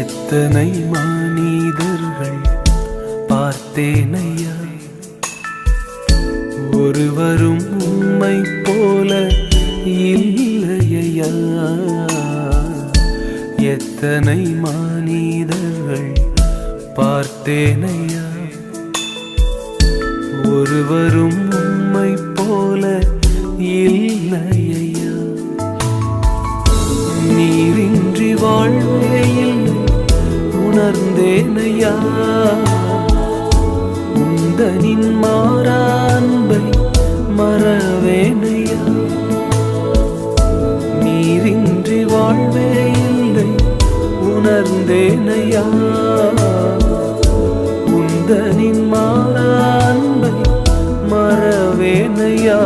எத்தனை மனிதர்கள் பார்த்தேனையா, ஒருவரும் உம்மை போல இல்லையா. எத்தனை மனிதர்கள் பார்த்தேனையா, ஒருவரும் உம்மை போல இல்லையா. நீரின்றி வாழ்வே இல்லை உணர்ந்தேனையா, உந்தனின் மாறான்பை மறவேனையா. நீரின்றி வாழ்வே இல்லை உணர்ந்தேனையா, உந்தனின் மாறான்பை மறவேனையா.